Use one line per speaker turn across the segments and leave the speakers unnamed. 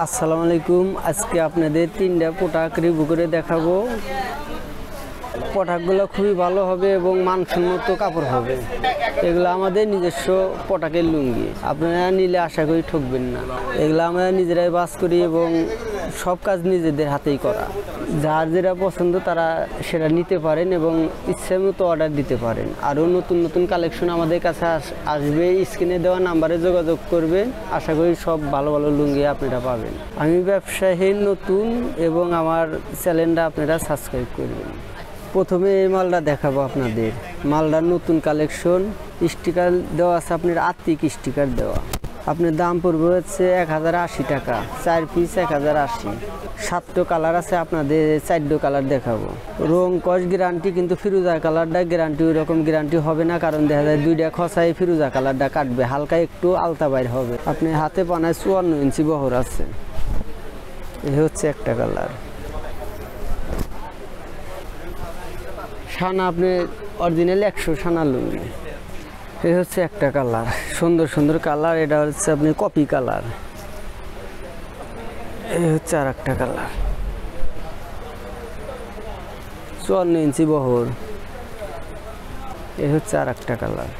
আসসালামু আলাইকুম। আজকে আপনাদের তিনটা পোশাক রিভিউ করে দেখাবো। পোশাকগুলো খুবই ভালো হবে এবং মানসম্মত কাপড় হবে। এগুলো আমাদের নিজস্ব পোশাকের লুঙ্গি, আপনারা নিলে আশা করি ঠকবেন না। এগুলো আমরা নিজেরাই বাস করি এবং সব কাজ নিজেদের হাতেই করা। যার যেটা পছন্দ তারা সেটা নিতে পারেন এবং ইচ্ছে মতো অর্ডার দিতে পারেন। আরও নতুন নতুন কালেকশন আমাদের কাছে আসবে। স্ক্রিনে দেওয়া নাম্বারে যোগাযোগ করবেন, আশা করি সব ভালো ভালো লুঙ্গি আপনারা পাবেন। আমি ব্যবসায়ীর নতুন এবং আমার চ্যানেলটা আপনারা সাবস্ক্রাইব করবেন। প্রথমে এই মালটা দেখাবো আপনাদের। মালটার নতুন কালেকশন, স্টিকার দেওয়া আছে, আপনার আত্মিক স্টিকার দেওয়া। আপনার দাম পড়বে হচ্ছে 1080 টাকা, 4 পিস 1080। 7টো কালার আছে, আপনাদের 4টো কালার দেখাবো। রং কস গ্যারান্টি, কিন্তু ফিরোজা কালারটা গ্যারান্টি ওই রকম গ্যারান্টি হবে না, কারণ দেখা যায় 2টা খসায় ফিরোজা কালারটা কাটবে, হালকা একটু আলতা বাইর হবে। আপনি হাতে পানায় 54 ইঞ্চি বহর আছে। এই হচ্ছে একটা কালার। সানা আপনি অরিজিনাল 100 সানা লুঙ্গি। এই হচ্ছে একটা কালার, সুন্দর সুন্দর কালার। এটা হচ্ছে আপনি কপি কালার। এই হচ্ছে আর একটা কালার, 54 ইঞ্চি বহর। এই হচ্ছে আর একটা কালার।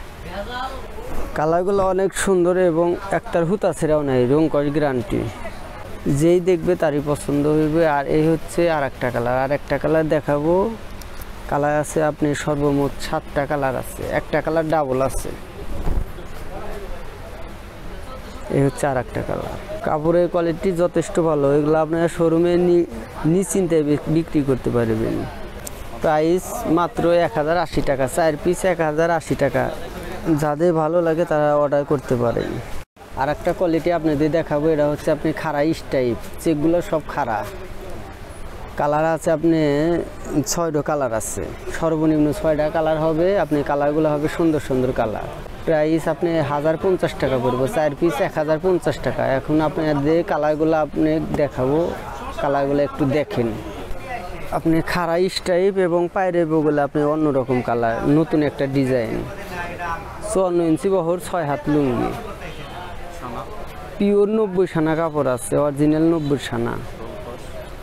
কালারগুলো অনেক সুন্দর এবং একটার হুতা ছেড়াও নাই, রং কস গ্যারান্টি। যেই দেখবে তারই পছন্দ হইবে। আর এই হচ্ছে আর একটা কালার। আর একটা কালার দেখাবো। কালার আছে আপনি সর্বমোট 7টা কালার আছে, একটা কালার ডাবল আছে। এই হচ্ছে আর একটা কালার। কাপড়ের কোয়ালিটি যথেষ্ট ভালো। এগুলো আপনারা শোরুমে নিশ্চিন্তায় বিক্রি করতে পারবেন। প্রাইস মাত্র 1080 টাকা, 4 পিস 1080 টাকা। যাদের ভালো লাগে তারা অর্ডার করতে পারেন। আর একটা কোয়ালিটি আপনাদের দেখাবো। এটা হচ্ছে আপনি খাড়া স্টাইপ, চেকগুলো সব খাড়া। কালার আছে আপনি 6টা কালার আছে, সর্বনিম্ন 6টা কালার হবে। আপনি কালারগুলো হবে সুন্দর সুন্দর কালার। প্রাইস আপনি 1050 টাকা পড়বে, 4 পিস 1050 টাকা। এখন আপনাদের কালারগুলো আপনি দেখাবো, কালারগুলো একটু দেখেন। আপনি খাড়া স্টাইপ এবং পায়ের বগুলো আপনি অন্যরকম কালার, নতুন একটা ডিজাইন। 54 ইঞ্চি বহর, 6 হাত লুঙ্গি। পিওর 90 সানা কাপড় আছে, অরিজিনাল 90 সানা।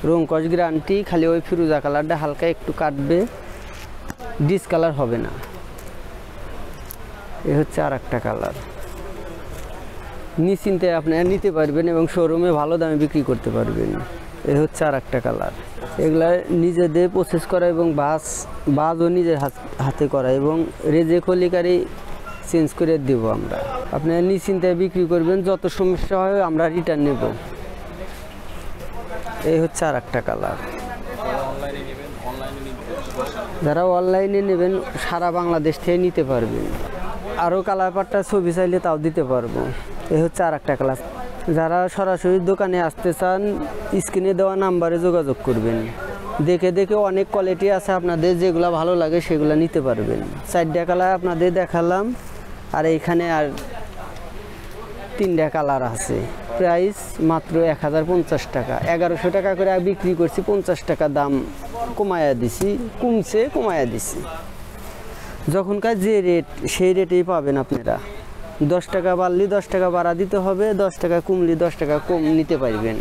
রং কস গ্যারান্টি। খালি ওই ফিরোজা কালারটা হালকা একটু কাটবে, ডিসকালার হবে না। এ হচ্ছে আর একটা কালার। নিশ্চিন্তে আপনারা নিতে পারবেন এবং শোরুমে ভালো দামে বিক্রি করতে পারবেন। এ হচ্ছে আর একটা কালার। এগুলা নিজেদের প্রসেস করা এবং বাজও নিজের হাতে করা এবং রেজে খলিকারি চেঞ্জ করে দেব আমরা। আপনারা নিশ্চিন্তে বিক্রি করবেন, যত সমস্যা হয় আমরা রিটার্ন নেব। এই হচ্ছে আর একটা কালার। যারা অনলাইনে নেবেন সারা বাংলাদেশ থেকে নিতে পারবেন। আরও কালার পাটটা ছবি চাইলে তাও দিতে পারবো। এই হচ্ছে আর একটা কালার। যারা সরাসরি দোকানে আসতে চান স্ক্রিনে দেওয়া নাম্বারে যোগাযোগ করবেন। দেখে দেখে অনেক কোয়ালিটি আছে, আপনাদের যেগুলো ভালো লাগে সেগুলো নিতে পারবেন। 4টা কালার আপনাদের দেখালাম, আর এইখানে আর 3টা কালার আছে। প্রাইস মাত্র 1050 টাকা। 1100 টাকা করে বিক্রি করছি, 50 টাকা দাম কমায়া দিছি, কমায়া দিছি। যখনকার যে রেট সেই রেটেই পাবেন আপনারা। 10 টাকা বাড়লে 10 টাকা বাড়া দিতে হবে, 10 টাকা কমলে 10 টাকা কম নিতে পারবেন।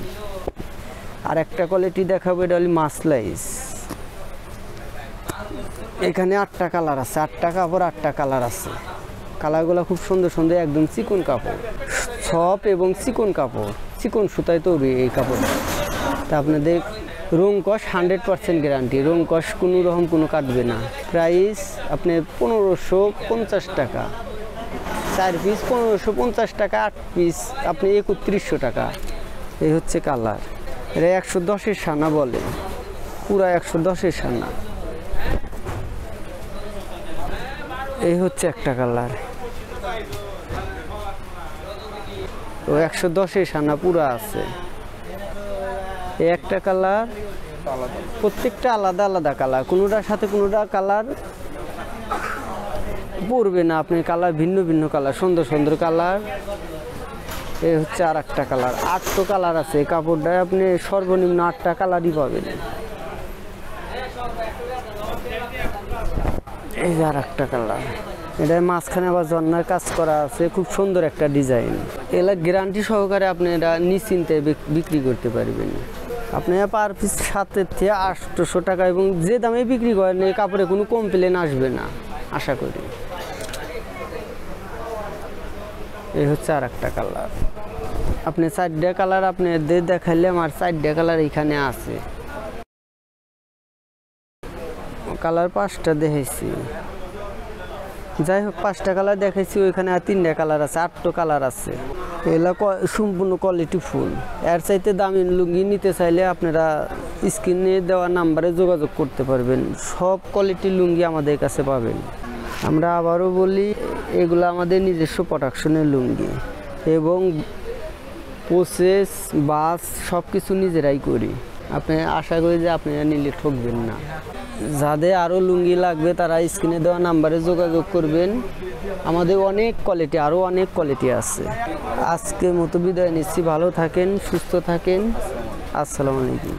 আর একটা কোয়ালিটি দেখাবো, এটা হলো মাসলাইস। এখানে 8টা কালার আছে, 8টা কাপড় 8টা কালার আছে। কালারগুলো খুব সুন্দর সুন্দর, একদম চিকন কাপড়, সফট এবং চিকন কাপড়, চিকন সুতায় তৈরি এই কাপড়টা। তা আপনাদের রং কস 100% গ্যারান্টি, রং কস কোনো রকম কোনো কাটবে না। প্রাইস আপনি 1550 টাকা, 4 পিস 1550 টাকা, 8 পিস আপনি 3100 টাকা। এই হচ্ছে কালার। এটা 110-এর সানা বলে, পুরা 110-এর সানা। এই হচ্ছে একটা কালার, ও 110-এর সানা পুরা আছে। এই একটা কালার, প্রত্যেকটা আলাদা আলাদা কালার, কোনোটার সাথে কোনোটা কালার পড়বে না। আপনি কালার ভিন্ন ভিন্ন কালার, সুন্দর সুন্দর কালার। এই হচ্ছে আর একটা কালার। 8টো কালার আছে এই কাপড়টায়, আপনি সর্বনিম্ন 8টা কালারই পাবেন। এই যে আর একটা কালার, এটা মাঝখানে আবার ঝর্ণার কাজ করা আছে, খুব সুন্দর একটা ডিজাইন। এগুলা গ্যারান্টি সহকারে আপনি এটা নিশ্চিন্তে বিক্রি করতে পারবেন। আপনি পার পিস 700 থেকে 800 টাকা, এবং যে দামে বিক্রি করেন এই কাপড়ে কোনো কমপ্লেন আসবে না আশা করি। এই হচ্ছে আর একটা কালার। আপনি 4টা কালার আপনাদের দেখাইলে আমার 4টা কালার এখানে আছে। কালার 5টা দেখাইছি, যাই হোক 5টা কালার দেখাইছি, ওইখানে আর 3টা কালার আছে, 8টা কালার আছে। এগুলা সম্পূর্ণ কোয়ালিটি ফুল। এর চাইতে দামি লুঙ্গি নিতে চাইলে আপনারা স্ক্রিনে দেওয়া নাম্বারে যোগাযোগ করতে পারবেন। সব কোয়ালিটির লুঙ্গি আমাদের কাছে পাবেন। আমরা আবারও বলি, এগুলো আমাদের নিজস্ব প্রোডাকশনের লুঙ্গি, এবং প্রসেস বাস সব কিছু নিজেরাই করি। আপনি আশা করি যে আপনারা নিলে ঠকবেন না। যাদের আরও লুঙ্গি লাগবে তারা স্ক্রিনে দেওয়া নাম্বারে যোগাযোগ করবেন। আমাদের অনেক কোয়ালিটি, আরও অনেক কোয়ালিটি আছে। আজকের মতো বিদায় নিচ্ছি। ভালো থাকেন, সুস্থ থাকেন। আসসালামু আলাইকুম।